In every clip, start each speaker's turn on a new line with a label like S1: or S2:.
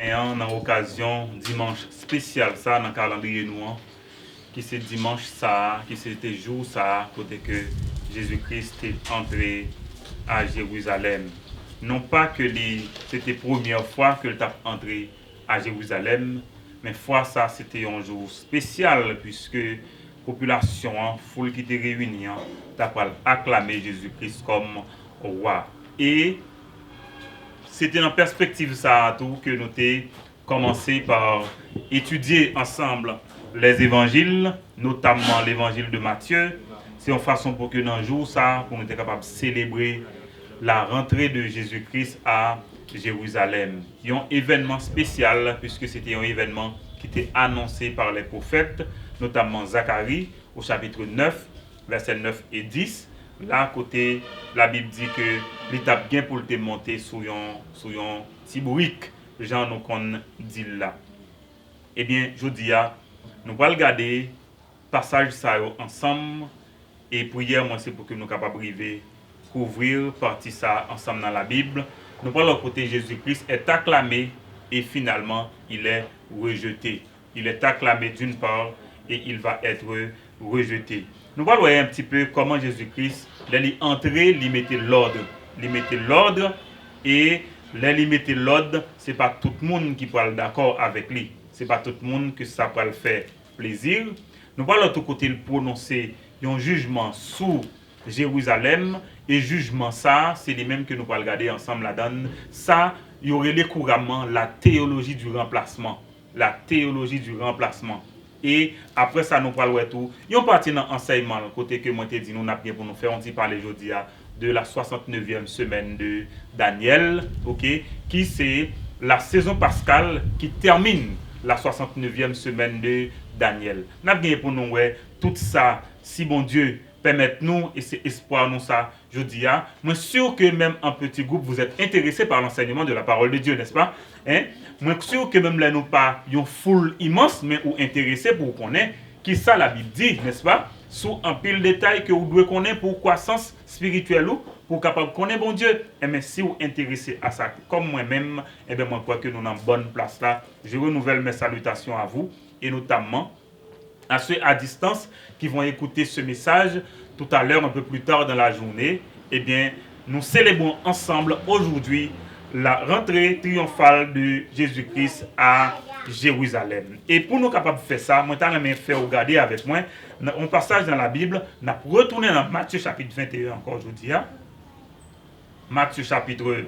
S1: Et on a occasion dimanche spécial ça dans le calendrier nous qui c'est dimanche ça qui c'était jour ça côté que Jésus-Christ est entré à Jérusalem. Non pas que c'était première fois que t'a entré à Jérusalem, mais fois ça c'était un jour spécial puisque population foule qui était réunie t'a acclamé Jésus-Christ comme roi. Et c'était dans perspective ça tout que nous avons commencé par étudier ensemble les évangiles, notamment l'évangile de Matthieu. C'est une façon pour que dans le jour ça, pour nous être capable de célébrer la rentrée de Jésus-Christ à Jérusalem. Il y a un événement spécial puisque c'était un événement qui était annoncé par les prophètes, notamment Zacharie au chapitre 9, versets 9 et 10. Là, côté, la Bible dit que l'étape bien pour te monter sur un petit bourrique, genre nous qu'on dit là. Eh bien, je dis, nous allons regarder passage ça ensemble et prière, moi, c'est pour que nous soyons capables de couvrir partie ça ensemble dans la Bible. Nous parlons côté Jésus-Christ est acclamé et finalement il est rejeté. Il est acclamé d'une part et il va être rejeté. Nous allons voir un petit peu comment Jésus-Christ, il est entré, il mettait l'ordre. Il mettait l'ordre et il mettait l'ordre, ce n'est pas tout le monde qui parle d'accord avec lui. Ce n'est pas tout le monde que ça peut le faire plaisir. Nous allons de tout côté le prononcer un jugement sous Jérusalem et jugement ça, c'est les mêmes que nous allons regarder ensemble là-dedans. Ça, il y aurait les couramment la théologie du remplacement. La théologie du remplacement. Et après ça, nous parlons de tout. Il y a une partie dans l'enseignement, côté que moi, je dit, nous avons bien pour nous faire, on dit parler aujourd'hui de la 69e semaine de Daniel, ok, qui c'est la saison pascale qui termine la 69e semaine de Daniel. Nous avons bien pour nous, ouais, tout ça, si bon Dieu permette-nous, et c'est espoir nous ça, je dis, moi sûr que même en petit groupe, vous êtes intéressés par l'enseignement de la parole de Dieu, n'est-ce pas? Hein? Moi sûr que même là, nous pas une foule immense, mais ou intéressés pour connaître qui ça la Bible dit, n'est-ce pas? Sous un pile de détails que vous devez connaître pour croissance spirituelle ou pour capable de connaître bon Dieu. Et mais si vous êtes intéressés à ça, comme moi-même, eh bien moi je crois que nous sommes en bonne place là. Je renouvelle mes salutations à vous et notamment à ceux à distance qui vont écouter ce message tout à l'heure, un peu plus tard dans la journée. Eh bien, nous célébrons ensemble aujourd'hui la rentrée triomphale de Jésus-Christ à Jérusalem. Et pour nous capables de faire ça, moi, je vais faire regarder avec moi un passage dans la Bible. On a retourné dans Matthieu chapitre 21 encore aujourd'hui. Matthieu chapitre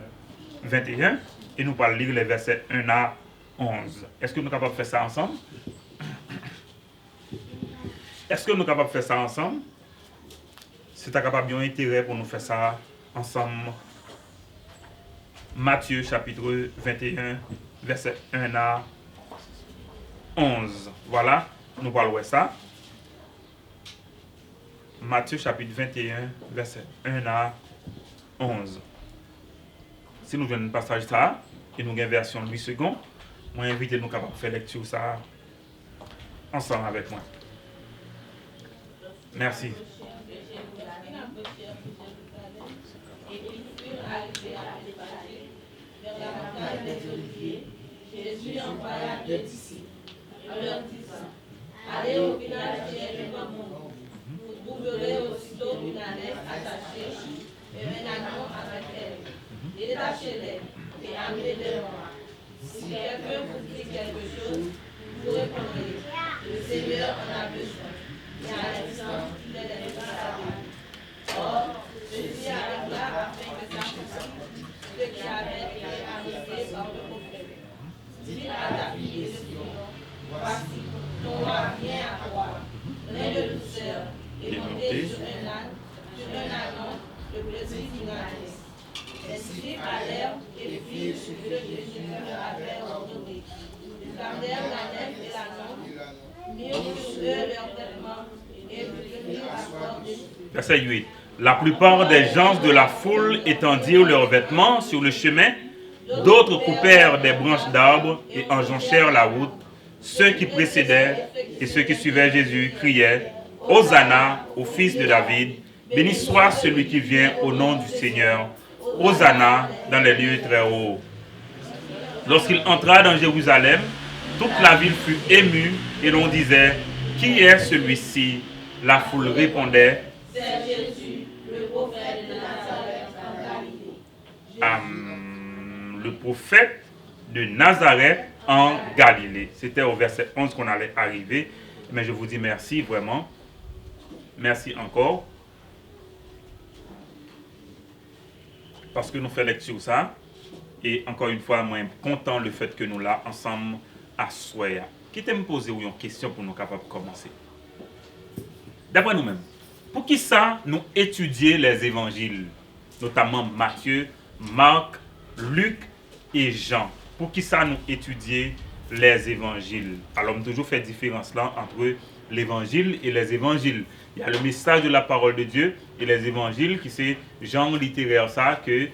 S1: 21 et nous allons lire les versets 1 à 11. Est-ce que nous sommes capables de faire ça ensemble? Est-ce que nous sommes capables de faire ça ensemble? C'est capable d'un intérêt pour nous faire ça ensemble. Matthieu chapitre 21, verset 1 à 11. Voilà, nous parlons de ça. Matthieu chapitre 21, verset 1 à 11. Si nous venons de passage ça, et nous avons une version 8 secondes, moi invite nous capables de faire lecture ça ensemble avec moi. Merci.
S2: Jésus envoya 2 disciples en leur disant: allez au village qui est devant vous. Vous trouverez aussitôt une ânesse attachée et un agneau avec elle. Détachez-les et amenez-les moi. Si quelqu'un vous dit quelque chose, vous répondrez: le Seigneur en a besoin. Et à l'instant, il est des savoir. Or, ceci arrivera afin que s'accomplisse ce qui avait été annoncé par le prophète. Dis à ta fille Sion, voici, ton roi vient à toi, plein de douceur, et monté sur un âne, sur un agneau, le plaisir d'une ânesse. Les Juifs allèrent et firent ce que Jésus leur
S1: Verset 8. La plupart des gens de la foule étendirent leurs vêtements sur le chemin, d'autres coupèrent des branches d'arbres et enjonchèrent la route. Ceux qui précédaient et ceux qui suivaient Jésus criaient « Hosanna au fils de David, béni soit celui qui vient au nom du Seigneur, Hosanna dans les lieux très hauts. » Lorsqu'il entra dans Jérusalem, toute la ville fut émue et l'on disait « Qui est celui-ci » La foule répondait «
S2: C'est Jésus, le prophète de Nazareth en Galilée.
S1: Le prophète de Nazareth en Galilée. » C'était au verset 11 qu'on allait arriver. Mais je vous dis merci vraiment. Merci encore. Parce que nous faisons lecture ça. Et encore une fois, moi, je suis content le fait que nous là ensemble à Soya. Qui t'a me poser une question pour nous capables de commencer? D'après nous-mêmes, pour qui ça nous étudier les évangiles, notamment Matthieu, Marc, Luc et Jean? Pour qui ça nous étudier les évangiles? Alors, on a toujours fait différence là entre l'évangile et les évangiles. Il y a le message de la parole de Dieu et les évangiles qui c'est genre littéraire ça que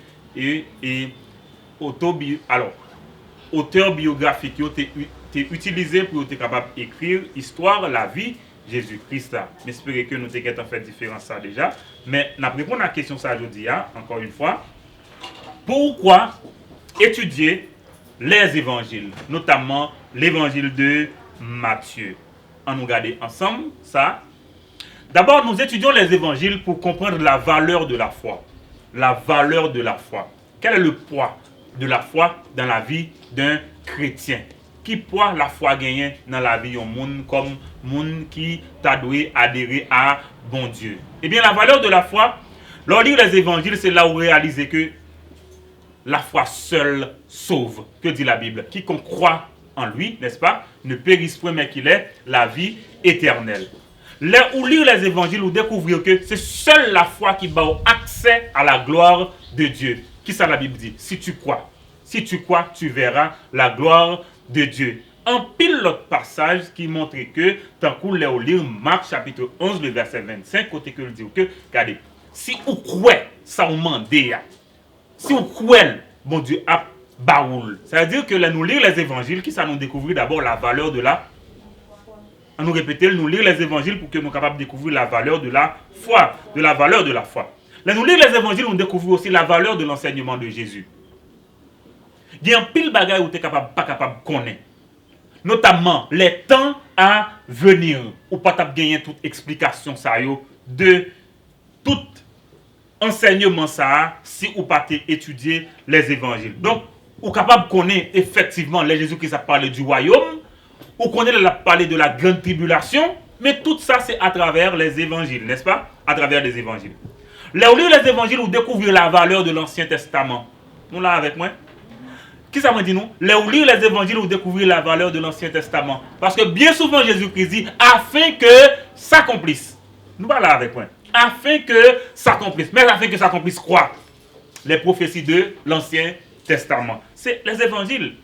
S1: auteur biographique qui est utilisé pour être capable d'écrire histoire la vie Jésus-Christ. J'espère que nous avons fait différence ça déjà. Mais nous répondons à la question ça aujourd'hui, encore une fois. Pourquoi étudier les évangiles, notamment l'évangile de Matthieu? On nous regarde ensemble ça. D'abord, nous étudions les évangiles pour comprendre la valeur de la foi. La valeur de la foi. Quel est le poids de la foi dans la vie d'un chrétien? Qui poids la foi gagne dans la vie d'un monde comme monde qui t'a doué adhérer à bon Dieu? Eh bien, la valeur de la foi, lorsqu'on lit les évangiles, c'est là où réaliser que la foi seule sauve. Que dit la Bible? Quiconque croit en lui, n'est-ce pas, ne périsse point, mais qu'il ait la vie éternelle. Là où lire les évangiles, vous découvrez que c'est seule la foi qui donne accès à la gloire de Dieu. Qui ça la Bible dit? Si tu crois, tu verras la gloire de Dieu. En pile l'autre passage qui montre que, tant qu'on l'a lire Marc chapitre 11, le verset 25, côté que le dit que, regardez, si vous croyez, ça vous demande, si vous croyez, bon Dieu a baoul. Ça veut dire que là, nous lire les évangiles, qui ça nous découvrir d'abord la valeur de la à nous répéter, nous lire les évangiles pour que nous soyons capables de découvrir la valeur de la foi, de la valeur de la foi. Là, nous lire les évangiles, nous découvrons aussi la valeur de l'enseignement de Jésus. Il y a un pile bagaille où tu n'es pas capable de connaître. Notamment, les temps à venir. Ou pas gagner toute explication ça, de tout enseignement ça, si ou pas étudier les évangiles. Donc, ou capable de connaître effectivement les Jésus qui a parlé du royaume, ou connaît la parler de la grande tribulation, mais tout ça c'est à travers les évangiles, n'est-ce pas? À travers les évangiles. Là où lire les évangiles, vous découvrez la valeur de l'Ancien Testament. Nous là avec moi? Qui ça me dit nous? Là où lire les évangiles, vous découvrez la valeur de l'Ancien Testament. Parce que bien souvent Jésus-Christ dit, afin que s'accomplisse. Nous pas là avec moi. Afin que s'accomplisse. Mais afin que s'accomplisse quoi? Les prophéties de l'Ancien Testament. C'est les évangiles.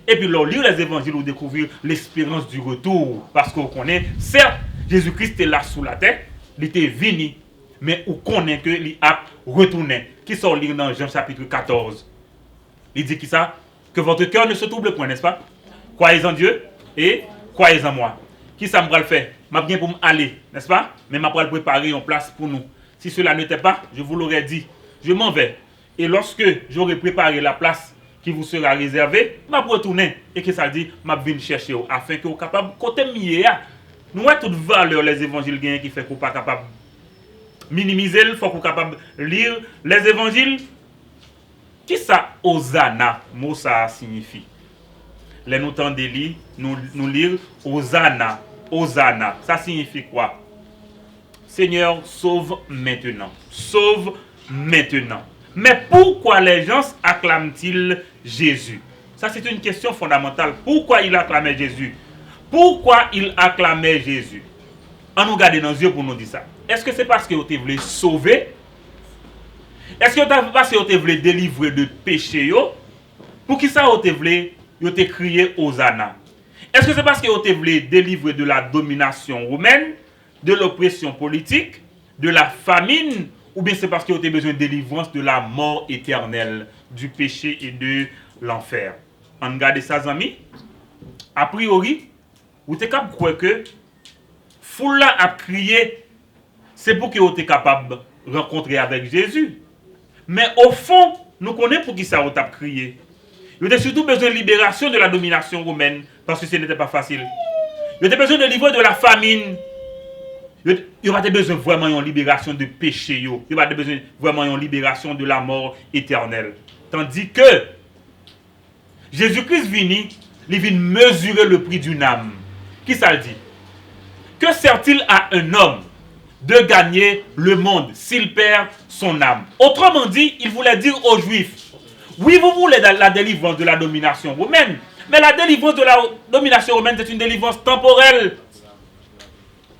S1: Et puis, lire les évangiles, vous découvrir l'espérance du retour. Parce qu'on connaît, certes, Jésus-Christ est là sous la terre, il était venu, mais on connaît qu'il a retourné. Qui sort lire dans Jean chapitre 14? Il dit qui ça? Que votre cœur ne se trouble point, n'est-ce pas? Croyez en Dieu et croyez en moi. Qui ça me va le faire? Je viens pour m'aller, n'est-ce pas? Mais je vais préparer une place pour nous. Si cela n'était pas, je vous l'aurais dit. Je m'en vais. Et lorsque j'aurai préparé la place qui vous sera réservée, je vais retourner. Et que ça dit, je vais chercher afin que vous soyez capable de côté mieux. Nous avons toute valeur les évangiles qui fait que vous ne pas capable de minimiser, il faut que vous soyez capable de lire les évangiles. Qui ça, Hosanna, mot ça signifie? Les nous temps de lire, nous lire Hosanna, Hosanna. Ça signifie quoi? Seigneur, sauve maintenant. Sauve maintenant. Mais pourquoi les gens acclament-ils Jésus? Ça, c'est une question fondamentale. Pourquoi ils acclamaient Jésus? Pourquoi ils acclamaient Jésus? On nous garde dans les yeux pour nous dire ça. Est-ce que c'est parce que vous voulez sauver? Est-ce que c'est parce que vous voulez délivrer de péché? Pour qui ça vous voulez crier Hosanna? Est-ce que c'est parce que vous voulez délivrer de la domination romaine, de l'oppression politique, de la famine, ou bien c'est parce qu'ils ont besoin de délivrance de la mort éternelle, du péché et de l'enfer. On regarde ça, amis. A priori, vous êtes capable de croire que foule là a crié, c'est pour que vous êtes capable de rencontrer avec Jésus. Mais au fond, nous connaissons pour qui ça a crié. Vous avez surtout besoin de libération de la domination romaine, parce que ce n'était pas facile. Vous avez besoin de livrer de la famine. Il y aura besoin vraiment d'une libération de péché. Il y aura besoin vraiment d'une libération de la mort éternelle. Tandis que Jésus-Christ il vient mesurer le prix d'une âme. Qui ça le dit? Que sert-il à un homme de gagner le monde s'il perd son âme? Autrement dit, il voulait dire aux Juifs, oui, vous voulez la délivrance de la domination romaine, mais la délivrance de la domination romaine, c'est une délivrance temporelle.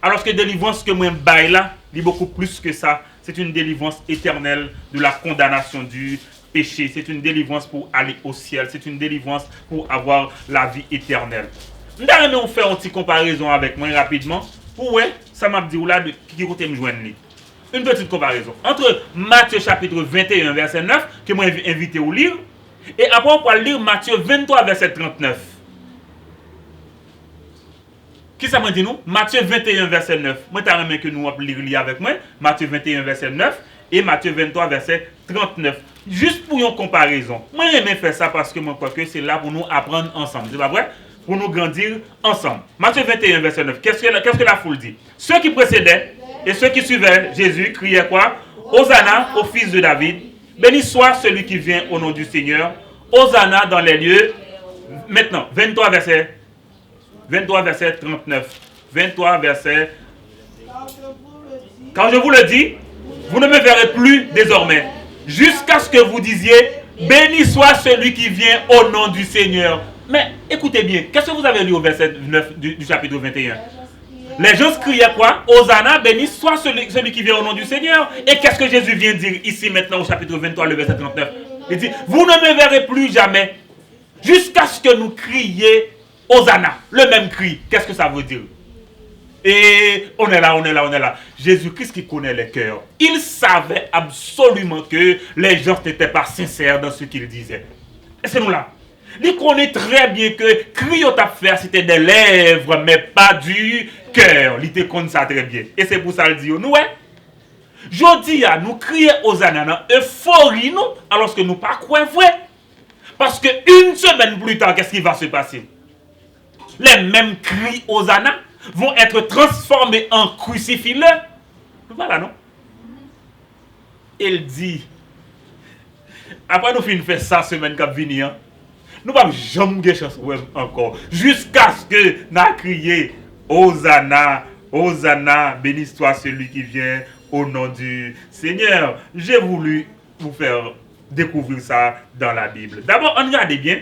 S1: Alors que la délivrance que moi baille là, il est beaucoup plus que ça. C'est une délivrance éternelle de la condamnation du péché. C'est une délivrance pour aller au ciel. C'est une délivrance pour avoir la vie éternelle. Nous allons faire une petite comparaison avec moi rapidement. Ouais, ça m'a dit là de qui côté me joindre. Une petite comparaison entre Matthieu chapitre 21 verset 9 que moi invité à lire et après on va lire Matthieu 23 verset 39. Qui ça m'a dit nous? Matthieu 21 verset 9. Moi t'as que nous lire avec moi Matthieu 21 verset 9 et Matthieu 23 verset 39. Juste pour une comparaison. Moi j'aime faire ça parce que moi crois que c'est là pour nous apprendre ensemble. C'est pas vrai? Pour nous grandir ensemble. Matthieu 21 verset 9. Qu'est-ce que la foule dit? Ceux qui précédaient et ceux qui suivaient Jésus criaient quoi? Hosanna au fils de David. Béni soit celui qui vient au nom du Seigneur. Hosanna dans les lieux. Maintenant, 23 verset 39. 23 verset. Quand je vous le dis, vous ne me verrez plus désormais. Jusqu'à ce que vous disiez, béni soit celui qui vient au nom du Seigneur. Mais écoutez bien, qu'est-ce que vous avez lu au verset 9 du chapitre 21? Les gens criaient quoi? Hosanna, béni soit celui qui vient au nom du Seigneur. Et qu'est-ce que Jésus vient dire ici maintenant au chapitre 23, le verset 39? Il dit, vous ne me verrez plus jamais jusqu'à ce que nous crions Hosanna. Le même cri. Qu'est-ce que ça veut dire? Et on est là. Jésus-Christ qui connaît les cœurs. Il savait absolument que les gens n'étaient pas sincères dans ce qu'ils disaient. Et c'est nous là. Il connaît très bien que crier à faire c'était des lèvres mais pas du cœur. Il te connaît ça très bien. Et c'est pour ça qu'il dit nous je dis à nous crier Hosanna euphorie nous alors que nous pas croyons vrai. Parce que une semaine plus tard qu'est-ce qui va se passer? Les mêmes cris Hosanna vont être transformés en crucifix. Voilà non? Il dit après nous finissons faire ça semaine qui venir. Nous ne pouvons jamais chance encore. Jusqu'à ce que nous crions Hosanna, Hosanna, béni soit celui qui vient au nom du Seigneur. J'ai voulu vous faire découvrir ça dans la Bible. D'abord, regardez bien.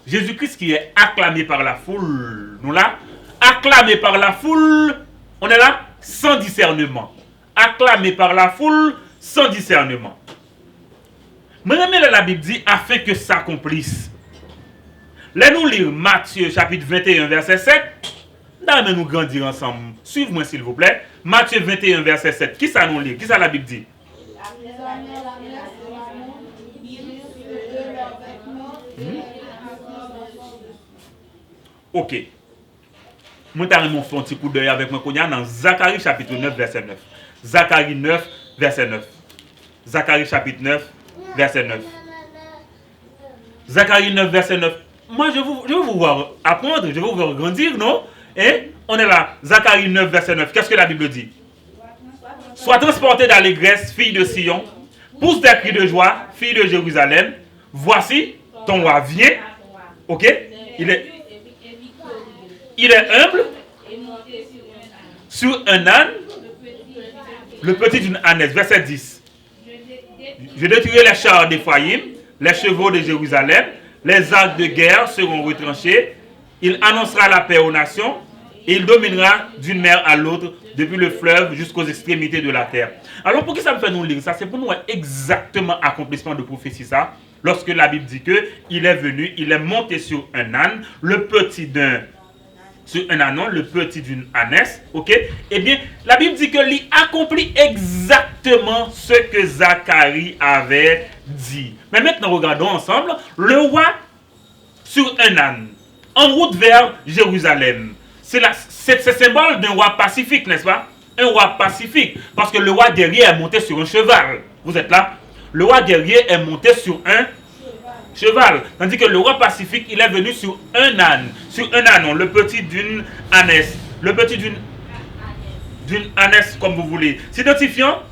S1: Jésus-Christ qui est acclamé par la foule. Nous là, acclamé par la foule, on est là sans discernement. Acclamé par la foule sans discernement. Mais la Bible dit afin que ça accomplisse. Laissez-nous lire Matthieu chapitre 21 verset 7. Nous grandir ensemble. Suivez-moi s'il vous plaît. Matthieu 21 verset 7. Qui ça nous lit? Qui ça la Bible dit? Ok. Moi, je vais faire un petit coup d'œil avec moi dans Zacharie chapitre 9 verset 9. Zacharie 9 verset 9. Zacharie chapitre 9 verset 9. Zacharie 9 verset 9. Moi, je vais vous voir apprendre, je vais vous voir grandir, non? Et on est là, Zacharie 9, verset 9. Qu'est-ce que la Bible dit? Sois transporté d'allégresse, fille de Sion, pousse des cris de joie, fille de Jérusalem. Voici, ton roi vient. Ok? Il est humble, sur un âne, le petit d'une ânesse. Verset 10. Je détruirai les chars d'Éphraïm, les chevaux de Jérusalem. Les arcs de guerre seront retranchés. Il annoncera la paix aux nations. Et il dominera d'une mer à l'autre, depuis le fleuve jusqu'aux extrémités de la terre. Alors, pour qui ça me fait nous lire ça? C'est pour nous exactement accomplissement de prophétie ça. Lorsque la Bible dit que il est venu, il est monté sur un âne, le petit d'un sur un ânon, le petit d'une ânesse, ok? Eh bien, la Bible dit que lui accomplit exactement ce que Zacharie avait dit. Mais maintenant, regardons ensemble, le roi sur un âne, en route vers Jérusalem. C'est symbole d'un roi pacifique, n'est-ce pas? Un roi pacifique, parce que le roi guerrier est monté sur un cheval. Vous êtes là? Le roi guerrier est monté sur un cheval. Tandis que le roi pacifique, il est venu sur un âne. Sur un âne, le petit d'une ânesse. Le petit d'une ânesse, comme vous voulez. S'identifiant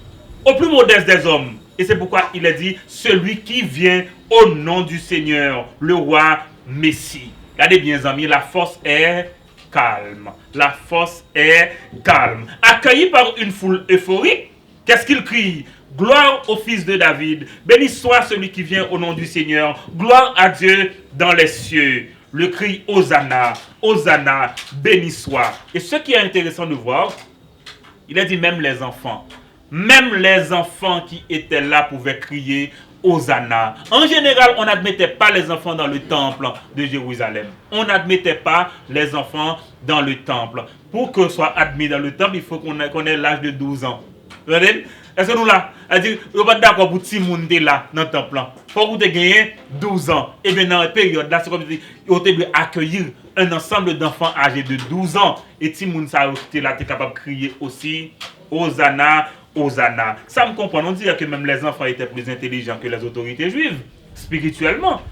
S1: au plus modeste des hommes. Et c'est pourquoi il est dit, celui qui vient au nom du Seigneur, le roi Messie. Regardez bien, amis, la force est calme. La force est calme. Accueilli par une foule euphorique, qu'est-ce qu'il crie? Gloire au fils de David. Béni soit celui qui vient au nom du Seigneur. Gloire à Dieu dans les cieux. Le cri Hosanna, Hosanna, béni soit. Et ce qui est intéressant de voir, il a dit même les enfants qui étaient là pouvaient crier Hosanna. En général, on n'admettait pas les enfants dans le temple de Jérusalem. On n'admettait pas les enfants dans le temple. Pour qu'on soit admis dans le temple, il faut qu'on ait l'âge de 12 ans. Vous voyez? Est-ce que nous là, c'est-à-dire, nous pas d'accord pour tout le monde là dans le temple. Il faut que vous ayez 12 ans. Et bien dans la période là, c'est comme si vous devez accueillir un ensemble d'enfants âgés de 12 ans. Et tout le monde là, tu es capable de crier aussi Hosanna, Hosanna. Ça me comprend. On dirait que même les enfants étaient plus intelligents que les autorités juives, spirituellement.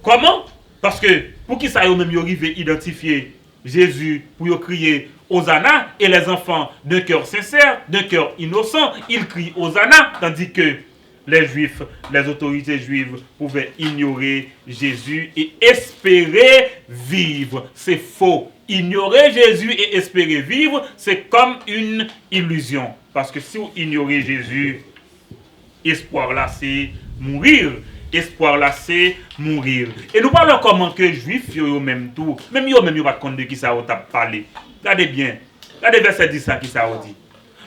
S1: Comment? Parce que pour qu'ils soient même arriver identifier Jésus, pour crier Hosanna, et les enfants d'un cœur sincère, d'un cœur innocent, ils crient Hosanna, tandis que les Juifs, les autorités juives pouvaient ignorer Jésus et espérer vivre. C'est faux. Ignorer Jésus et espérer vivre, c'est comme une illusion. Parce que si vous ignorez Jésus, espoir là, c'est mourir. Espoir là, c'est mourir. Et nous parlons comment que Juifs, yo même tout, même yo pas compte de qui ça a parlé. Regardez bien. Regardez verset 10 ça qui ça a dit.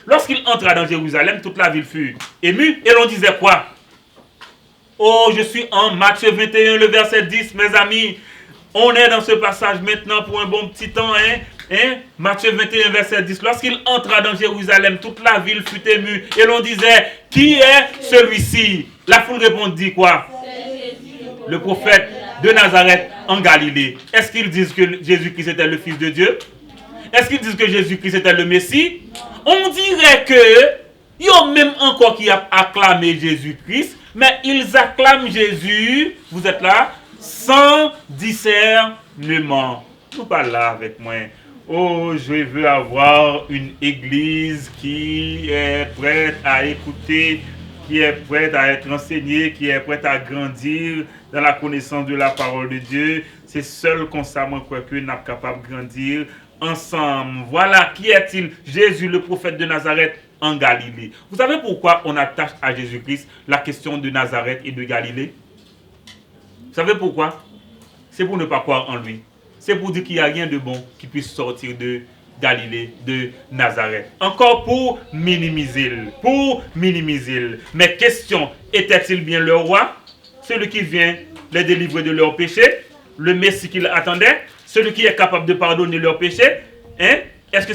S1: Lorsqu'il entra dans Jérusalem, toute la ville fut émue. Et l'on disait quoi? Oh, je suis en Matthieu 21, le verset 10, mes amis. On est dans ce passage maintenant pour un bon petit temps. Matthieu 21, verset 10. Lorsqu'il entra dans Jérusalem, toute la ville fut émue. Et l'on disait, qui est celui-ci? La foule répondit quoi? Le prophète de Nazareth en Galilée. Est-ce qu'ils disent que Jésus-Christ était le Fils de Dieu? Est-ce qu'ils disent que Jésus-Christ était le Messie? On dirait que il y a même encore qui a acclamé Jésus-Christ, mais ils acclament Jésus, vous êtes là, sans discernement. Vous parlez là avec moi. Oh, je veux avoir une église qui est prête à écouter, qui est prête à être enseignée, qui est prête à grandir dans la connaissance de la parole de Dieu. C'est seul comme ça, moi, que nous sommes capables de grandir ensemble. Voilà, qui est-il? Jésus, le prophète de Nazareth en Galilée. Vous savez pourquoi on attache à Jésus-Christ la question de Nazareth et de Galilée? Vous savez pourquoi? C'est pour ne pas croire en lui. C'est pour dire qu'il n'y a rien de bon qui puisse sortir de Galilée, de Nazareth. Encore pour minimiser. Mais question, était-il bien le roi? Celui qui vient les délivrer de leurs péchés? Le Messie qu'ils attendaient? Celui qui est capable de pardonner leurs péchés? Est-ce que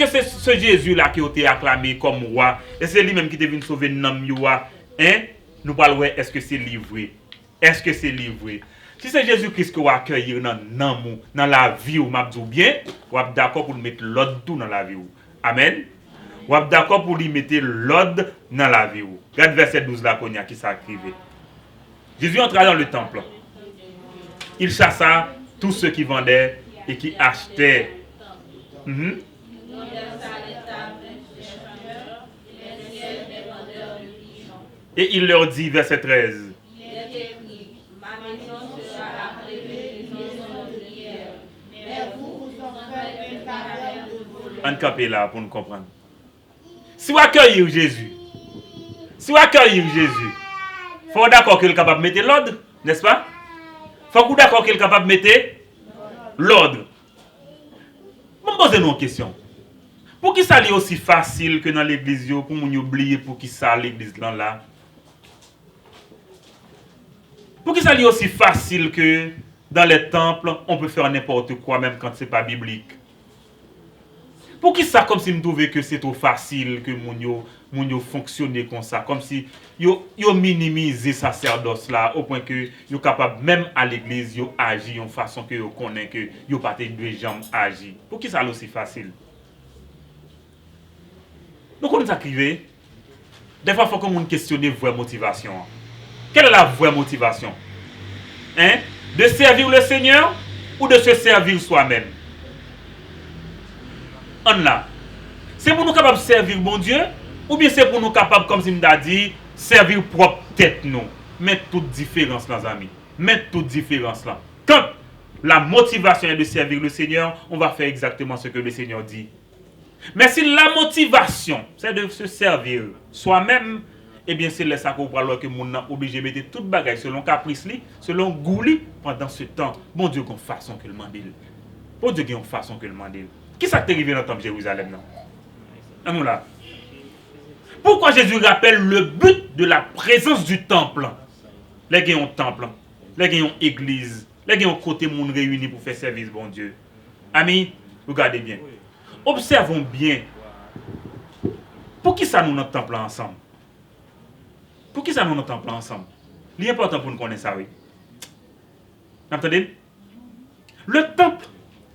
S1: c'est ce Jésus-là qui a été acclamé comme roi? Et c'est lui-même qui est venu sauver Namioua? Nous parlons, est-ce que c'est livré? Est-ce que c'est livré? Si c'est Jésus-Christ que vous accueillir dans la vie, vous m'avez bien, vous êtes d'accord pour mettre l'ordre tout dans la vie. Amen. Vous êtes d'accord pour lui mettre l'ordre dans la vie. Regarde verset 12 là qu'on y a qui s'écrivait. Jésus entra dans le temple. Il chassa tous ceux qui vendaient et qui achetaient. Et il leur dit, verset 13. En capé là pour nous comprendre. Si vous accueillez Jésus, il faut d'accord qu'il est capable de mettre l'ordre, n'est-ce pas? Il faut d'accord qu'il est capable de mettre l'ordre. Je me pose une question. Pour qui ça est aussi facile que dans l'église, pour nous oublier pour qui ça l'église là? Pour qui ça est aussi facile que dans les temples, on peut faire n'importe quoi, même quand ce n'est pas biblique? Pour qui ça, comme si me trouvait que c'est trop facile que mon yo fonctionner comme ça, comme si yo minimiser sacerdoce là au point que yo capable même à l'église yo agir en façon que yo connaît que yo pas de jambes agir. Pour qui ça aussi facile? Donc on nous arrive, des fois il faut que on questionne vraie motivation. Quelle est la vraie motivation? Hein? De servir le Seigneur ou de se servir soi-même? On là. C'est pour nous capables de servir bon Dieu ou bien c'est pour nous capables, comme si nous dit, servir propre tête nous. Mettre toute différence là, amis. Mettre toute différence là. Quand la motivation est de servir le Seigneur, on va faire exactement ce que le Seigneur dit. Mais si la motivation, c'est de se servir soi-même, eh bien c'est là ça qu'on parle que mon a obligé de mettre toute bagaille selon caprice li, selon goût li pendant ce temps. Bon Dieu qu'on façon que le mandil. Bon Dieu qu'on façon que le mandil. Qui ça t'est arrivé dans le temple de Jérusalem non? Nous là. Pourquoi Jésus rappelle le but de la présence du temple? Les gens ont temple, les gens ont église, les gens ont côté monde réunis pour faire service bon Dieu. Amis, regardez bien. Observons bien. Pour qui ça nous notre temple ensemble? Pour qui ça nous notre temple ensemble? L'important pour nous connaître ça, oui. Vous entendez? Le temple,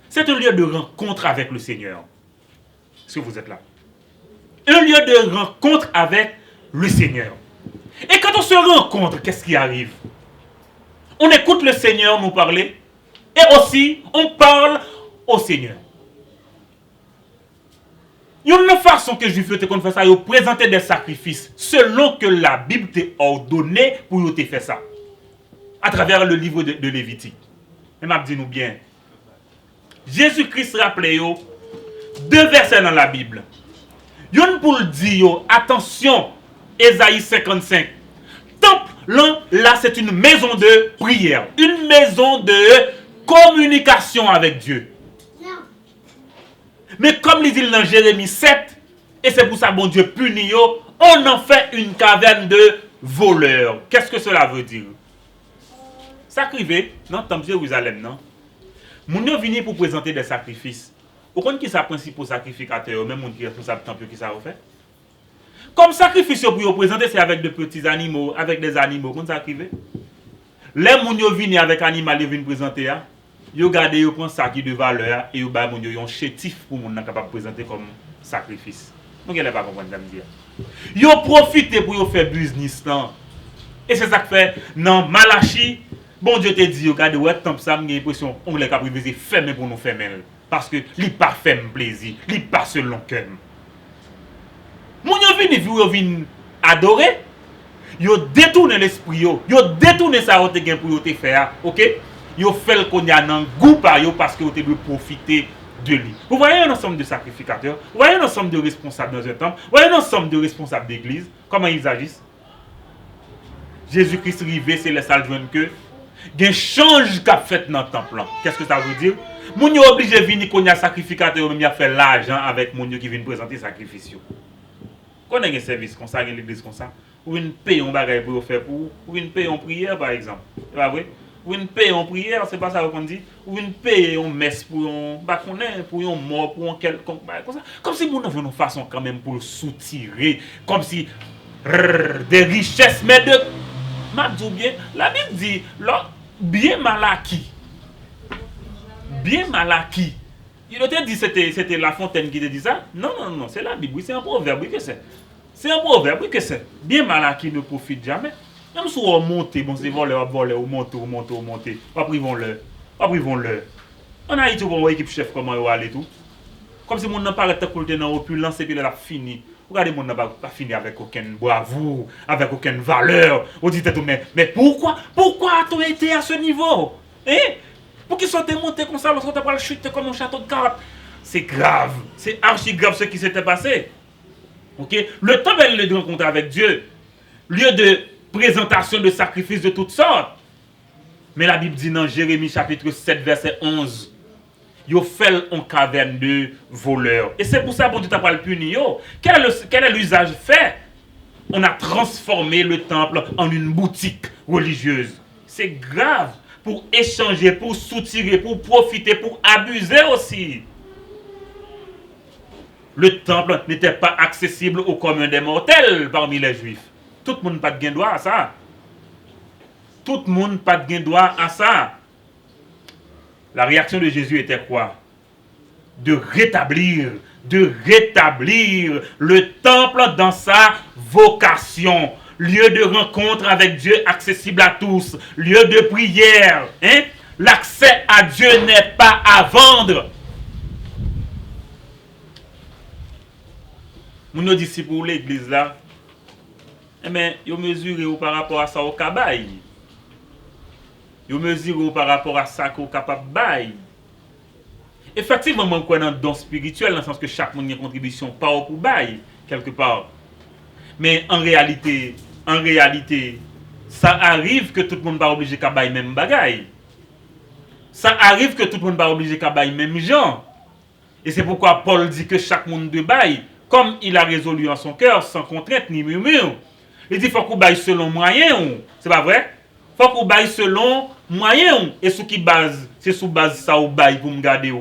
S1: c'est un lieu de rencontre avec le Seigneur. Est-ce que vous êtes là? Un lieu de rencontre avec le Seigneur. Et quand on se rencontre, qu'est-ce qui arrive? On écoute le Seigneur nous parler et aussi on parle au Seigneur. Il y a une façon que je fais qu'on fait ça, il présenter des sacrifices selon que la Bible t'a ordonné pour te faire ça. À travers le livre de Lévitique. Et m'a dit nous bien. Jésus-Christ rappelait deux versets dans la Bible. Yon pour le dire, attention, Ésaïe 55. Temple, là, c'est une maison de prière, une maison de communication avec Dieu. Mais comme il dit dans Jérémie 7, et c'est pour ça bon Dieu punit, on en fait une caverne de voleurs. Qu'est-ce que cela veut dire? Ça crivé dans le temple de Jérusalem, non? Moun yo vini pour présenter des sacrifices. Vous connaissez qui est le principal sacrificateur, même qui est responsable du temple qui ça fait? Comme sacrifice pour vous présenter, c'est avec de petits animaux, avec des animaux. Comment ça arrive? Les moun yo vini avec animal, ils viennent présenter. Yo gade, yo prend ça qui de valeur et yo ba moun yo yon chétif pour moun capable présenter comme sacrifice. Donc elle pas comprendre ça me dire. Yo profiter pour yo faire business là. Et c'est ça que fait dans Malachi, bon Dieu te dit yo gade ouais temple ça j'ai l'impression on les capable de fermer pour nous fermer parce que li pas fait plaisir, li pas selon cœur. Moun yo vini adorer, yo détourner l'esprit yo détourner ça yo te gen pour yo te faire, OK? Yo fait le qu'on y a nan goût par yo parce que yo te veut profiter de lui. Vous voyez un ensemble de sacrificateurs, vous voyez un ensemble de responsables dans un temple, vous voyez un ensemble de responsables d'église, comment ils agissent? Jésus-Christ rivé, c'est les salles que gen change qu'a fait dans le temple. Qu'est-ce que ça veut dire? Moun yo obligé venir qu'on y a sacrificateur même y a fait l'argent avec moun yo qui vient présenter sacrifice yo. Connaît un service comme ça, l'église comme ça, ou une paye on bagaille pour faire pour ou une paye en prière par exemple. C'est pas vrai? Ou une paye en prière, c'est pas ça qu'on dit, ou une paye en messe pour un pour un mort pour un quelconque comme ça. Comme si moun avait une façon quand même pour soutirer, comme si des richesses mais de m'a dit bien, la Bible dit bien mal acquis. Bien mal acquis. Il te dit c'était La Fontaine qui te dit ça? Non, c'est la Bible, c'est un proverbe, oui que c'est. C'est un proverbe, oui que c'est. Bien mal acquis ne profite jamais. Même si on monte, bon c'est voleur, on monte. Après ils vont leur. On a été pour équipe chef comment ils aller tout. Comme si mon n'a pas arrêté pour dans opulence et puis là fini. Regardez mon n'a pas fini avec aucune bravoure, avec aucune valeur. On dit tout mais pourquoi a-t-on été à ce niveau? Hein? Pour qu'ils soient montés comme ça, lorsqu'on t'a pas le chuter comme un château de cartes. C'est grave, c'est archi grave ce qui s'était passé. OK? Le temps est le de rencontrer avec Dieu. Lieu de présentation de sacrifices de toutes sortes. Mais la Bible dit dans Jérémie chapitre 7 verset 11, yo fait en caverne de voleurs. Et c'est pour ça que Dieu t'a pas le puni. Quel est l'usage fait? On a transformé le temple en une boutique religieuse. C'est grave pour échanger, pour soutirer, pour profiter, pour abuser aussi. Le temple n'était pas accessible au commun des mortels parmi les Juifs. Tout le monde n'a pas de droit à ça. Tout le monde n'a pas de droit à ça. La réaction de Jésus était quoi? De rétablir le temple dans sa vocation. Lieu de rencontre avec Dieu accessible à tous. Lieu de prière. Hein? L'accès à Dieu n'est pas à vendre. Nos disciples ou l'église là, mais ils mesurent par rapport à ça au cabaye. Ils mesurent par rapport à ça qu'on est capable de bailler. Effectivement, on croit dans le don spirituel, dans le sens que chaque monde a une contribution par pour bailler, quelque part. Mais en réalité, ça arrive que tout le monde n'est pas obligé de bailler même bagaille. Ça arrive que tout le monde n'est pas obligé de bailler même gens. Et c'est pourquoi Paul dit que chaque monde de baille, comme il a résolu en son cœur, sans contrainte ni murmure. Il dit qu'il faut qu'on baille selon moyen. C'est pas vrai? Il faut qu'on baille selon moyen. Et sous qui base? C'est sous base ça ou baille pour me garder.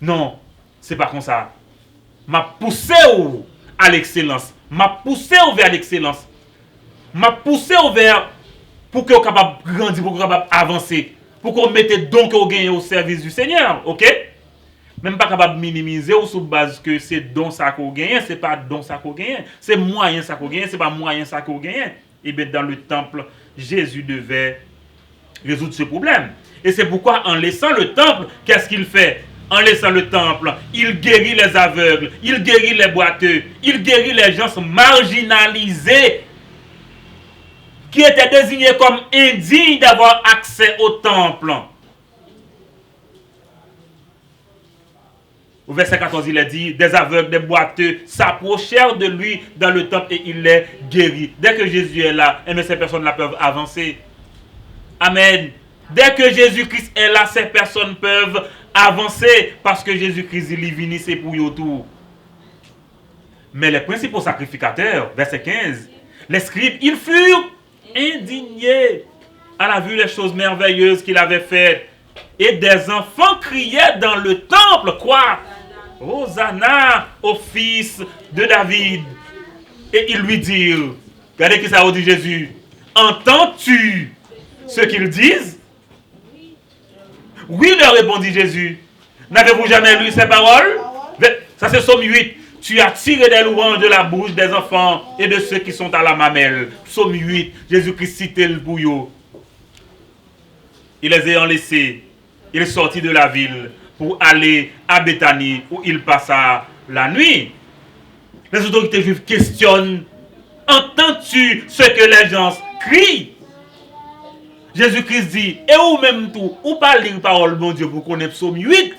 S1: Non, c'est pas comme ça. M'a poussé à l'excellence. M'a poussé vers l'excellence. M'a poussé vers pour que vous capable grandir, pour que vous capable avancer, pour qu'on mette donc au gain au service du Seigneur, OK? Même pas capable de minimiser ou sous base que c'est don ça qu'on gagne, c'est pas don ça qu'on gagne, c'est moyen ça qu'on gagne, c'est pas moyen ça qu'on gagne. Et bien dans le temple, Jésus devait résoudre ce problème. Et c'est pourquoi en laissant le temple, qu'est-ce qu'il fait? En laissant le temple, il guérit les aveugles, il guérit les boiteux, il guérit les gens marginalisés qui étaient désignés comme indignes d'avoir accès au temple. Au verset 14, il est dit, des aveugles, des boiteux s'approchèrent de lui dans le temple et il les guérit. Dès que Jésus est là, ces personnes-là peuvent avancer. Amen. Dès que Jésus-Christ est là, ces personnes peuvent avancer parce que Jésus-Christ, il est venu, c'est pour eux tout. Mais les principaux sacrificateurs, verset 15, les scribes, ils furent indignés à la vue des choses merveilleuses qu'il avait faites. Et des enfants criaient dans le temple, quoi? Hosanna au fils de David. Et ils lui dirent, regardez qui ça a dit Jésus, entends-tu ce qu'ils disent? Oui, leur répondit Jésus. N'avez-vous jamais lu ces paroles? Ça c'est Psaume 8. Tu as tiré des louanges de la bouche des enfants et de ceux qui sont à la mamelle. Psaume 8. Jésus-Christ citait le bouillot. Il les ayant laissés, il sortit de la ville pour aller à Béthanie où il passa la nuit. Les autorités juives questionnent, entends-tu ce que les gens crient? Jésus-Christ dit, et où même tout, ou pas lire parole bon Dieu pour connaître Psaume 8,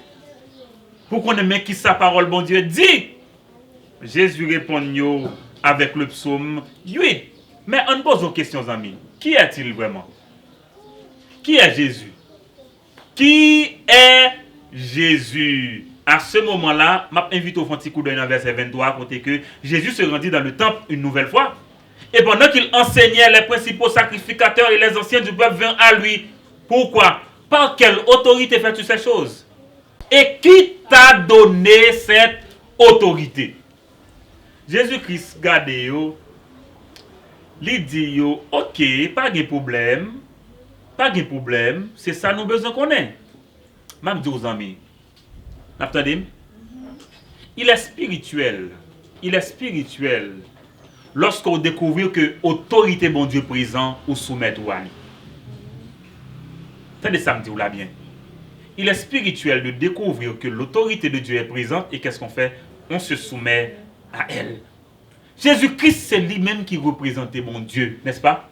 S1: pour connaître qui sa parole bon Dieu dit. Jésus répond avec le Psaume 8. Mais on pose une question, amis. Qui est-il vraiment? Qui est Jésus? Qui est Jésus? À ce moment-là, je m'invite au petit coup d'œil dans verset 23, côté que Jésus se rendit dans le temple une nouvelle fois. Et pendant qu'il enseignait, les principaux sacrificateurs et les anciens du peuple vinrent à lui. Pourquoi? Par quelle autorité fais-tu ces choses? Et qui t'a donné cette autorité? Jésus-Christ garde yo, il dit yo, ok, pas de problème, c'est ça nous besoin qu'on ait. Même aux amis, attendez, il est spirituel. Lorsqu'on découvre que l'autorité bon Dieu présent ou soumettre ou à lui. Attendez ça me dit ou là bien. Il est spirituel de découvrir que l'autorité de Dieu est présente et qu'est-ce qu'on fait? On se soumet à elle. Jésus-Christ, c'est lui-même qui représente mon Dieu, n'est-ce pas?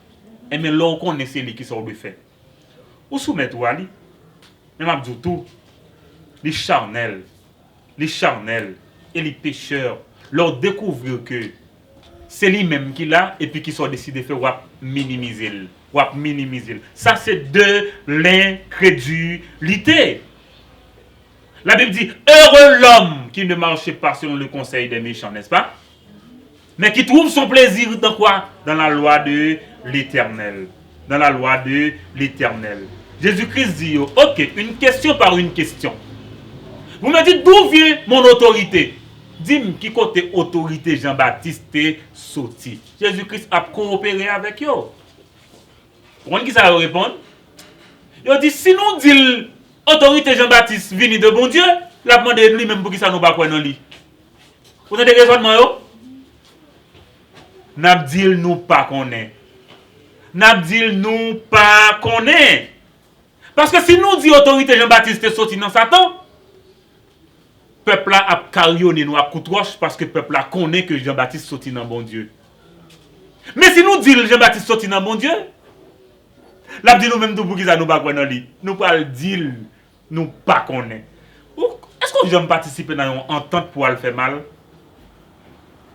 S1: Et mais là, on connaît c'est lui qui sort de fait. Ou soumettre ou à lui. Même je dis tout. Les charnels et les pécheurs leur découvrir que c'est lui-même qui l'a et puis qui sont décidés de faire minimiser. Ça, c'est de l'incrédulité. La Bible dit, heureux l'homme qui ne marche pas selon le conseil des méchants, n'est-ce pas? Mais qui trouve son plaisir dans quoi? Dans la loi de l'Éternel. Jésus-Christ dit, ok, une question par une question. Vous me dites, d'où vient mon autorité? Dis-moi qui côté autorité Jean-Baptiste est sorti. Jésus-Christ a coopéré avec eux. Vous comprenez qui ça répond? Il dit si nous disons autorité Jean-Baptiste vient de bon Dieu, la demande de lui-même pour qui ça nous pas quoi dans lui. Vous avez des raisonnements yo? N'a dit nous pas connaît. N'a dit nous pas connaît. Parce que si nous dit autorité Jean-Baptiste est sorti dans Satan, peuple là a carillonné nous a coutroche parce que peuple là connaît que Jean-Baptiste sorti dans bon Dieu. Mais si nous dit Jean-Baptiste sorti dans bon Dieu, la dit nous même tout pour qui ça nous pas connaît dans lui. Nous pas dire nous pas connaît. Est-ce que j'aime participer dans une entente pour le faire mal?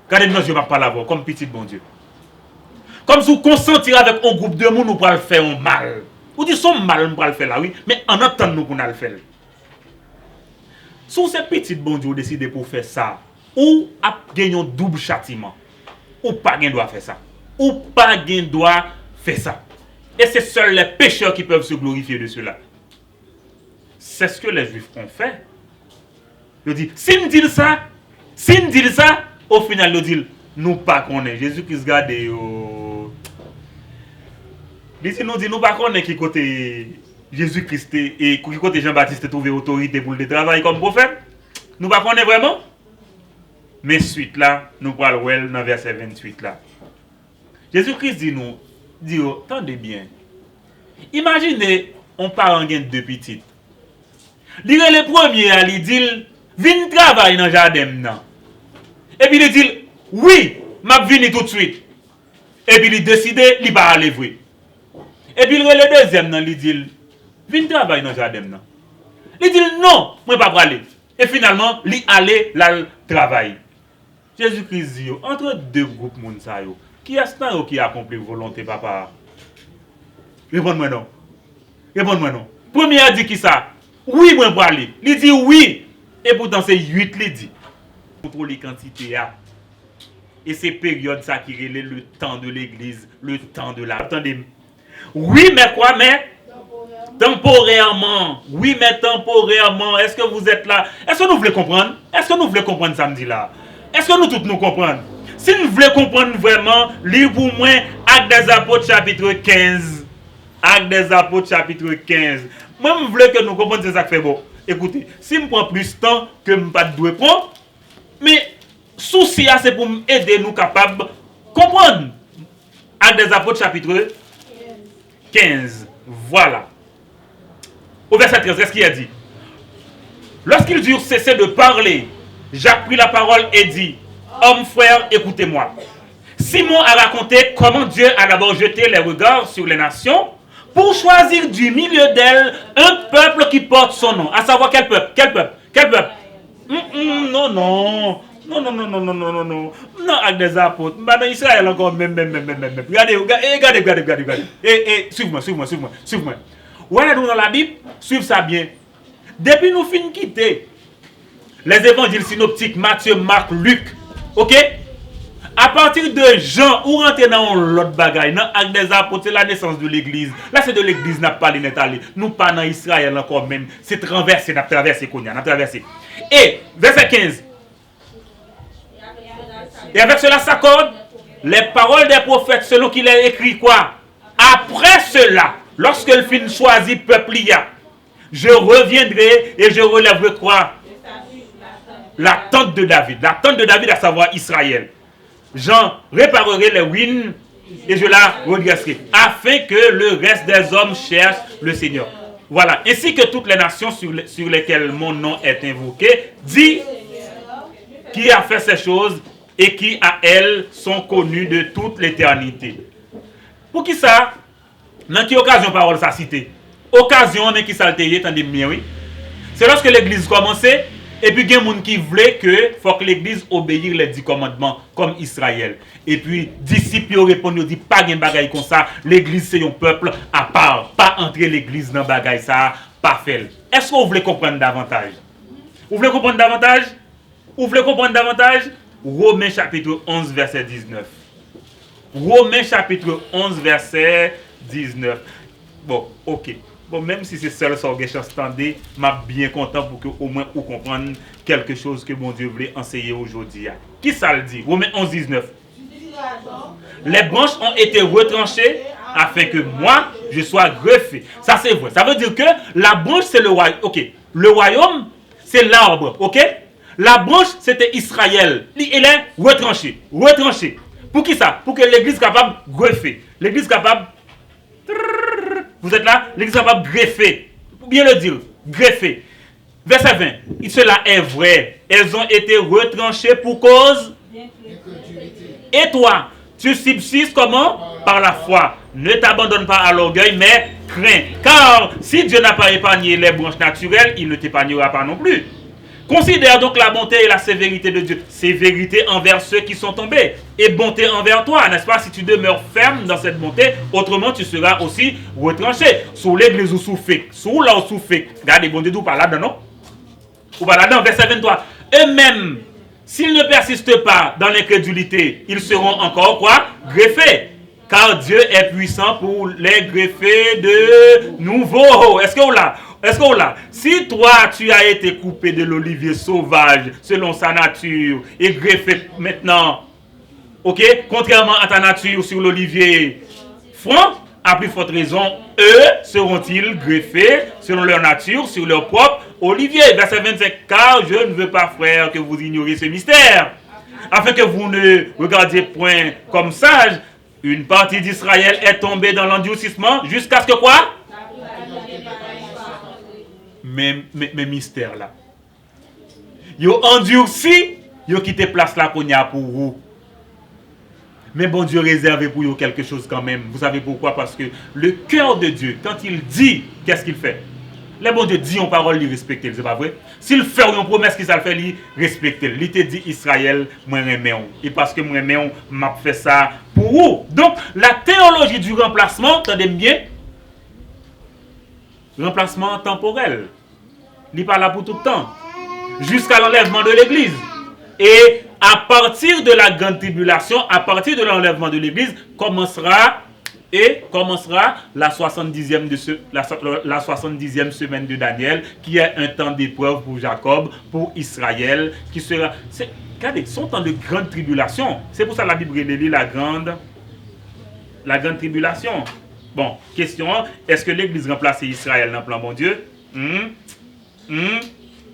S1: Regardez-moi, je ne vais pas l'avoir comme petit bon Dieu. Comme si vous consentir avec un groupe de monde, nous pourrons le faire un mal. Vous dites son mal, nous pourrons le faire là, oui, mais en entente, nous pourrons le faire. Si ces petits bon Dieu décident pour faire ça, ou à gagner un double châtiment, ou pas gain doit faire ça, ou pas gain doit faire ça. Et c'est seuls les pécheurs qui peuvent se glorifier de cela. C'est ce que les Juifs ont fait. Ils disent, si nous disons ça, au final, ils disent, nous pas connaît. Jésus-Christ garde. Si nous disons, nous pas connaît qui côté Jésus-Christ et qui côté Jean-Baptiste trouvé autorité pour le travail comme prophète. Nous pas connaît vraiment. Mais suite là, nous parlons well dans verset 28 là. Jésus-Christ dit, attendez bien. Imaginez, on parle en gain de petites. Il est le premier à lui dire, viens travailler dans le jardin. Et puis il dit, oui, je vais venir tout de suite. Et puis il décide, il va aller vrai. Et puis le deuxième, il dit, viens travailler dans le jardin. Il dit, non, je ne vais pas aller. Et finalement, il allait là travailler. Jésus-Christ dit, entre deux groupes, qui est-ce qui a accompli la volonté, papa? Réponds-moi non. Réponds-moi non. Premier a dit qui ça? Oui, moi, je vais aller. Il dit oui. Et pourtant, c'est 8 qui dit. Pour les quantités. Et c'est période ça qui relève le temps de l'église, le temps de la. Attendez. Oui, mais quoi, mais? Temporairement. Oui, mais temporairement. Est-ce que vous êtes là? Est-ce que nous voulons comprendre? Est-ce que nous voulons comprendre samedi là? Est-ce que nous tous nous comprenons? Si nous voulons comprendre vraiment, lisez pour moi Actes des Apôtres chapitre 15. Actes des Apôtres chapitre 15. Moi, je veux que nous comprenions ça fait bon. Écoutez, si je prends plus de temps que je ne pas de prendre, mais souci c'est pour m'aider nous capables de comprendre. Actes des Apôtres chapitre 15. Voilà. Au verset 13, qu'est-ce qu'il a dit? Lorsqu'ils eurent cessé de parler, Jacques prit la parole et dit, hommes frères, écoutez-moi. Simon a raconté comment Dieu a d'abord jeté les regards sur les nations pour choisir du milieu d'elles un peuple qui porte son nom. À savoir quel peuple? Quel peuple? Quel peuple? Non, non. Non, non, non, non, non, non, non, non. Non, avec des apôtres. Maintenant, Israël encore même. Regardez. Suivez-moi. Voilà, nous dans la Bible, suivez ça bien. Depuis nous finissons quitter les évangiles synoptiques, Matthieu, Marc, Luc, ok? À partir de Jean, ou rentrer dans l'autre bagaille, dans Actes des Apôtres, c'est la naissance de l'église. Là, c'est de l'église, n'a pas l'étalé. Nous pas dans Israël encore même. C'est traversé, n'a traversé, n'a traversé. Et, verset 15. Et avec cela s'accorde les paroles des prophètes selon qu'il est écrit quoi? Après cela, lorsque le fin choisi peuple y a, je reviendrai et je relèverai quoi? La tente de David. La tente de David, à savoir Israël. J'en réparerai les ruines et je la redresserai, afin que le reste des hommes cherche le Seigneur. Voilà. Ainsi que toutes les nations sur lesquelles mon nom est invoqué, dit qui a fait ces choses et qui à elles sont connues de toute l'éternité. Pour qui ça? Dans quelle occasion parole ça cité? Occasion, mais qui s'altérait, tandis bien, oui. C'est lorsque l'église commençait. Et puis, il y a des gens qui voulaient que faut que l'église obéisse les 10 commandements comme Israël. Et puis, disciples répondent, ils disent pas de bagaille comme ça. L'église, c'est un peuple à part. Pas entrer l'église dans bagaille ça, pas faire. Est-ce que vous voulez comprendre davantage? Vous voulez comprendre davantage? Vous voulez comprendre davantage? Romains chapitre 11, verset 19. Romains chapitre 11, verset 19. Bon, ok. Bon, même si c'est seul ça, que chance tendez, m'a bien content pour que au moins vous compreniez quelque chose que mon Dieu voulait enseigner aujourd'hui. Qui ça le dit? Romains 11, 19. Les branches ont été retranchées afin que moi, je sois greffé. Ça, c'est vrai. Ça veut dire que la branche, c'est le royaume. Ok. Le royaume, c'est l'arbre. Ok. La branche, c'était Israël. Il est retranché. Retranché. Pour qui ça? Pour que l'église capable de greffer. L'église capable. Vous êtes là? L'église capable de greffer. Pour bien le dire. Greffer. Verset 20. Cela est vrai. Elles ont été retranchées pour cause. Et toi, tu subsistes comment? Par la foi. Ne t'abandonne pas à l'orgueil, mais crains. Car si Dieu n'a pas épargné les branches naturelles, il ne t'épargnera pas non plus. Considère donc la bonté et la sévérité de Dieu. Sévérité envers ceux qui sont tombés. Et bonté envers toi, n'est-ce pas? Si tu demeures ferme dans cette bonté, autrement tu seras aussi retranché. Sous l'église ou sous fait. Sous là ou sous fait. Regardez, bon Dieu, ou pas là-dedans, non? Ou pas là-dedans, verset 23. Eux-mêmes, s'ils ne persistent pas dans l'incrédulité, ils seront encore quoi? Greffés. Car Dieu est puissant pour les greffer de nouveau. Est-ce que là? Est-ce que là? Si toi, tu as été coupé de l'olivier sauvage selon sa nature et greffé maintenant, ok, contrairement à ta nature sur l'olivier franc, à plus forte raison, eux seront-ils greffés selon leur nature sur leur propre olivier. Verset 25. Car je ne veux pas, frère, que vous ignoriez ce mystère, afin que vous ne regardiez point comme sage. Une partie d'Israël est tombée dans l'endurcissement jusqu'à ce que quoi? Mais mystère là. Yo endurci, yo quitté place là qu'on y a pour vous. Mais bon Dieu réservé pour vous quelque chose quand même. Vous savez pourquoi? Parce que le cœur de Dieu, quand il dit, qu'est-ce qu'il fait? Le bon Dieu dit en parole, il respecte, c'est pas vrai? S'il fait une promesse qu'il fait, il respecte. Il te dit Israël, moi j'aime. Et parce que moi j'aime, m'a fait ça pour vous. Donc la théologie du remplacement, attendez bien, remplacement temporel. Il n'est pas là pour tout le temps. Jusqu'à l'enlèvement de l'église. Et à partir de la grande tribulation, à partir de l'enlèvement de l'église, commencera la 70e semaine de Daniel, qui est un temps d'épreuve pour Jacob, pour Israël, qui sera... Regardez, son temps de grande tribulation. C'est pour ça que la Bible dit la grande tribulation. Bon, question, est-ce que l'église remplace Israël dans le plan bon Dieu?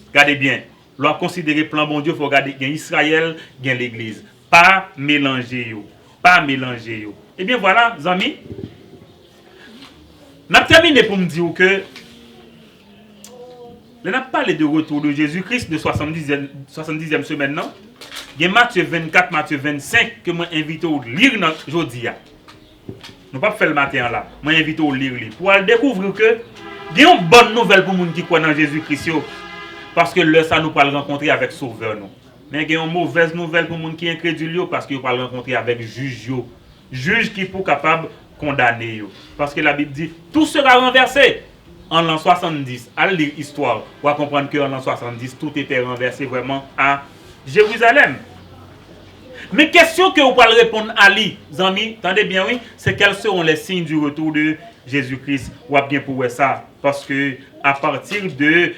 S1: Regardez bien. Lorsqu'on considère plan bon Dieu, il faut regarder qu'il y a Israël, il y a l'église. Pas mélanger yo. Pas mélanger yo. Eh bien voilà, amis. On a terminé pour me dire que on a parlé de retour de Jésus-Christ de 70e semaine, non? Il y a Matthieu 24, Matthieu 25 que moi invite à lire aujourd'hui. Nous ne pas faire le matin là. Moi invite à lire pour découvrir que il y a une bonne nouvelle pour les gens qui croient dans Jésus-Christ. Parce que là, ça nous parle rencontrer avec Sauveur. Non? Mais il y a une mauvaise nouvelle pour les gens qui sont incrédules parce qu'ils parlent rencontrer avec juge. Juge qui est capable de condamner. Parce que la Bible dit, tout sera renversé. En l'an 70, à lire l'histoire, on va comprendre qu'en l'an 70, tout était renversé vraiment à Jérusalem. Mais question que vous pouvez répondre à lui, amis, attendez bien, oui, c'est quels seront les signes du retour de Jésus-Christ. Ou bien pour ça, parce que à partir de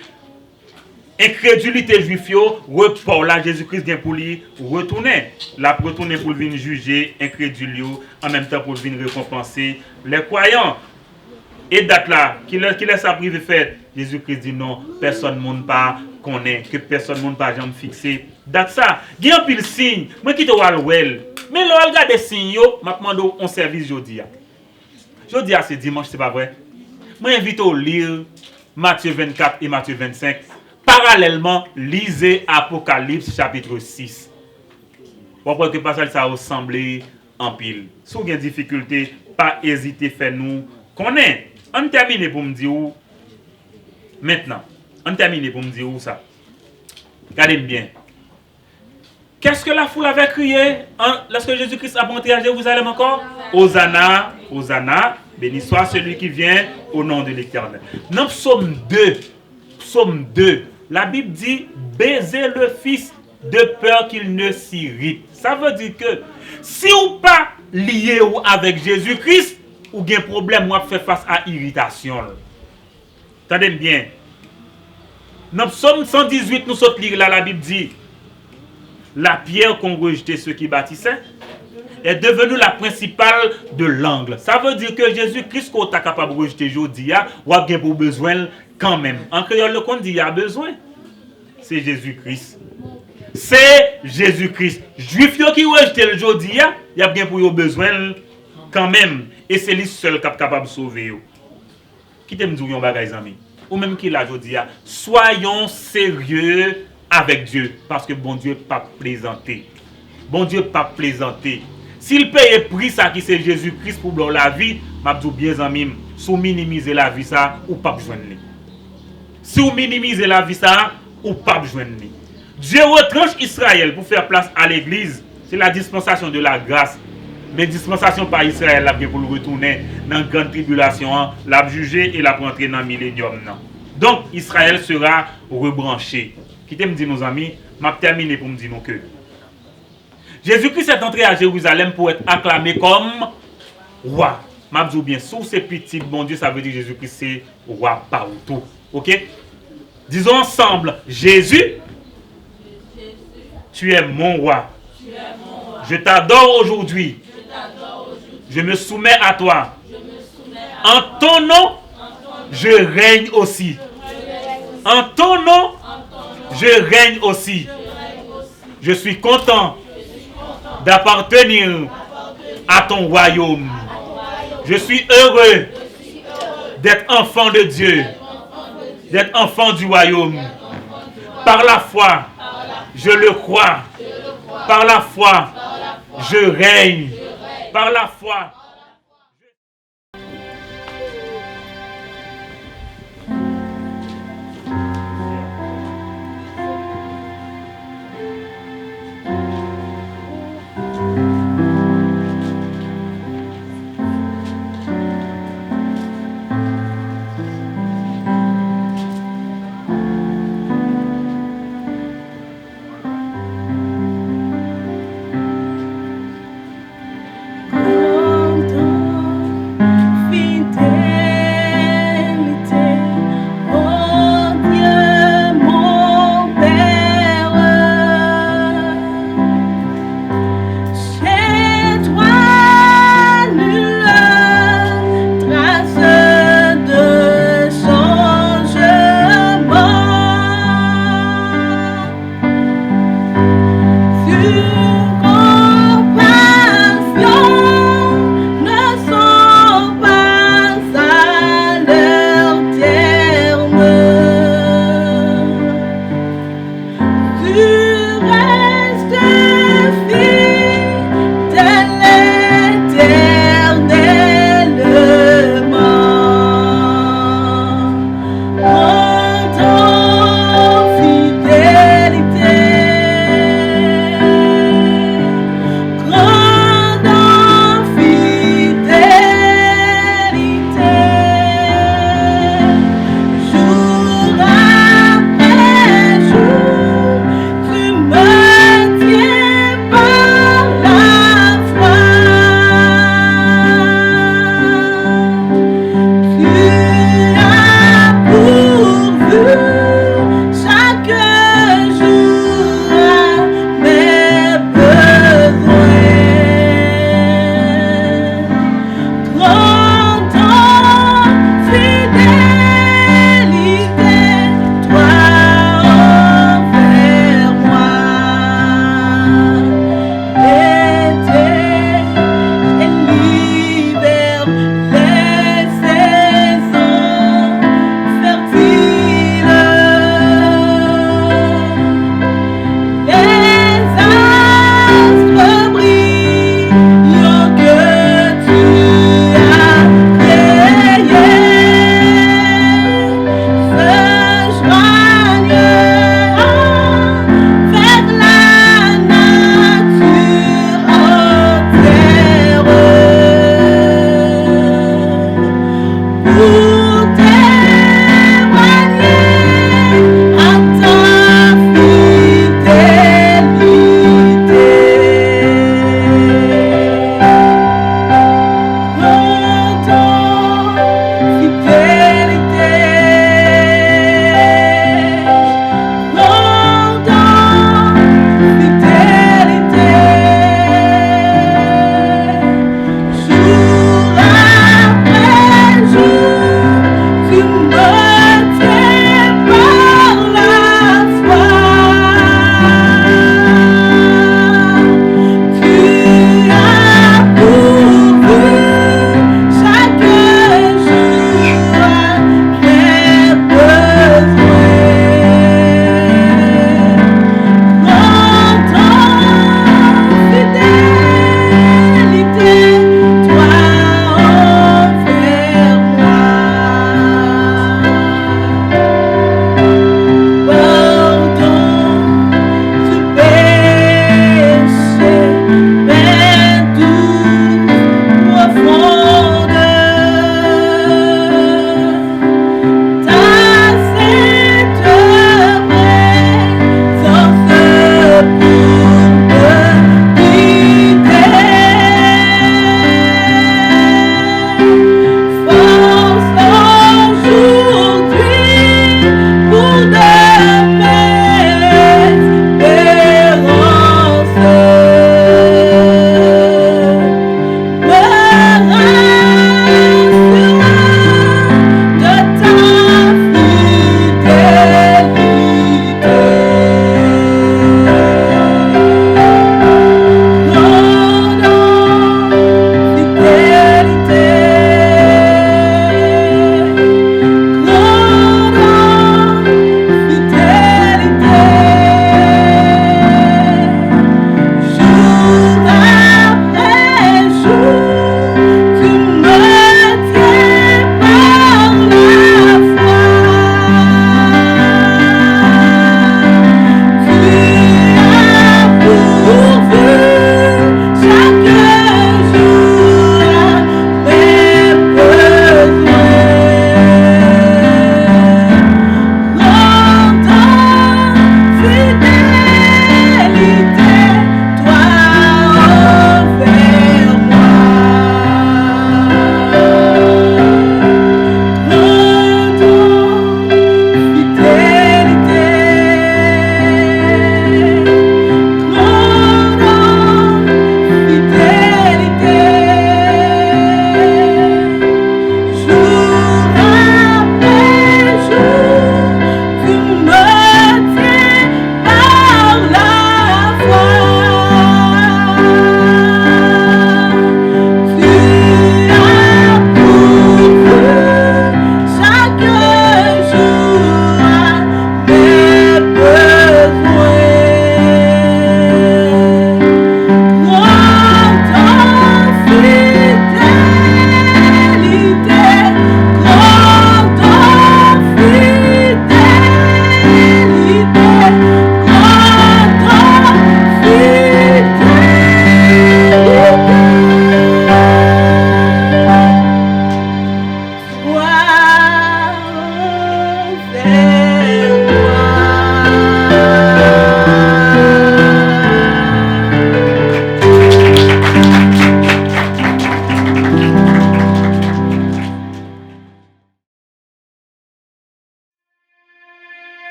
S1: incrédulité juive, report là, Jésus-Christ vient pour lui retourner. La retourner pour venir juger incrédule, en même temps pour venir récompenser les croyants. Et date là, qui laisse sa privé fait, Jésus-Christ dit non, personne ne monde pas connaît, que personne ne monde pas jamais fixé. Date ça, il y a un pile signe, moi qui te vois well. Mais là, regarde des signes, m'a demandé un service aujourd'hui. Aujourd'hui, c'est dimanche, c'est pas vrai. Moi, invite à lire Matthieu 24 et Matthieu 25. Parallèlement, lisez Apocalypse chapitre 6. Vous voyez que le passage ça ressemble en pile. Si vous avez des difficultés, pas hésiter, faites-nous connaître. On termine pour me dire où. Maintenant, on termine pour me dire où ça. Regardez bien. Qu'est-ce que la foule avait crié lorsque Jésus-Christ a monté à Jérusalem encore? Hosanna, Hosanna, béni soit celui qui vient au nom de l'Éternel. Dans Psaume 2, la Bible dit baiser le Fils de peur qu'il ne s'irrite. Ça veut dire que si vous pas lié avec Jésus-Christ, ou bien problème, moi faire face à irritation. Attendez bien. Dans Psaume 118, nous sommes lire là, la Bible dit, la pierre qu'ont rejeté ceux qui bâtissaient est devenue la principale de l'angle. Ça veut dire que Jésus-Christ, qu'on est capable de rejeter aujourd'hui, ou a bien pour besoin quand même. En créole, le qu'on dit, il y a besoin. C'est Jésus-Christ. C'est Jésus-Christ. Juif qui rejette le aujourd'hui, il y a bien pour besoin quand même. Et c'est lui seul qui est capable de sauver. Qui t'aime dire un bagage, amis? Ou même qui l'a aujourd'hui, soyons sérieux avec Dieu. Parce que bon Dieu pas plaisanté. Bon Dieu pas plaisanté. S'il paye prix ça qui c'est Jésus-Christ pour la vie, m'a dit bien amis, si vous minimisez la vie ça ou pas besoin de. Si vous minimisez la vie ça ou pas besoin de. Dieu retranche Israël pour faire place à l'église. C'est la dispensation de la grâce. Mais dispensation par Israël là pour le retourner dans la grande tribulation, l'a juger et la rentrer dans le millénium. Donc Israël sera rebranché. Qui t'aime dire nos amis, m'a terminé pour me dire que Jésus-Christ est entré à Jérusalem pour être acclamé comme roi. M'a dit bien, sous ces petits bon Dieu, ça veut dire Jésus-Christ c'est roi partout. OK? Disons ensemble, Jésus, tu es mon roi. Je t'adore aujourd'hui. Je me soumets à toi. En ton nom, je règne aussi. En ton nom, je règne aussi. Je suis content d'appartenir à ton royaume. Je suis heureux d'être enfant de Dieu, d'être enfant du royaume. Par la foi, je le crois. Par la foi, je règne. Par la foi.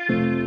S1: Amen.